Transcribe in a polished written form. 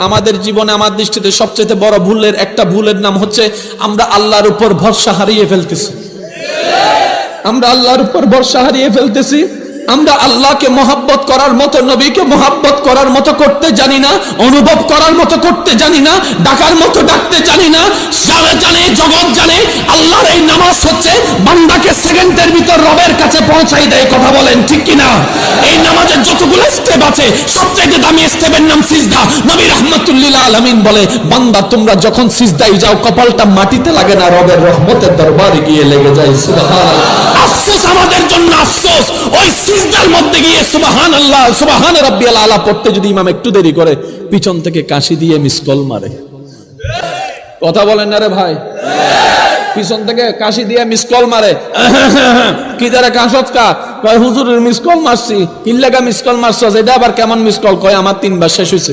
আমাদের জীবনে আমার দৃষ্টিতে সবচেয়ে বড় ভুলের একটা ভুলের নাম হচ্ছে আমরা আল্লাহর উপর ভরসা হারিয়ে ফেলতেছি। আমরা আল্লাহর উপর ভরসা হারিয়ে ফেলতেছি। আমরা আল্লাহকে মহব্বত করার মতো, নবীকে মহব্বত করার মতো করতে জানি না, অনুভব করার মতো করতে জানি না, ডাকার মতো ডাকতে জানি না। সারা জানে, জগৎ জানে আল্লাহর এই নামাজ হচ্ছে বান্দাকে সেকেন্ডের ভিতর রবের কাছে পৌঁছাই দেয়। কথা বলেন ঠিক কিনা? এই নামাজের যতগুলো স্টেপ আছে সবচেয়ে দামি স্টেপের নাম সিজদা। নবী রাহমাতুল্লিল আলামিন বলে, বান্দা তোমরা যখন সিজদায় যাও কপালটা মাটিতে লাগে না, রবের রহমতের দরবারে গিয়ে লেগে যায়। সুবহানাল্লাহ। আফসোস আমাদের জন্য, আফসোস ওই সিজদার মধ্যে গিয়ে সুবহানাল্লাহ সুবহান রাব্বিয়াল আলা পড়তে যদি ইমাম একটু দেরি করে পিছন থেকে কাশি দিয়ে মিসকল মারে। কথা বলেন না রে ভাই? পিছন থেকে কাশি দিয়ে মিসকল মারে। কি যারা কাশত কা কয় হুজুরের মিসকল মারছি। কি লাগা মিসকল মারছস? এটা আবার কেমন মিসকল? কয় আমার 3 বার শেষ হইছে।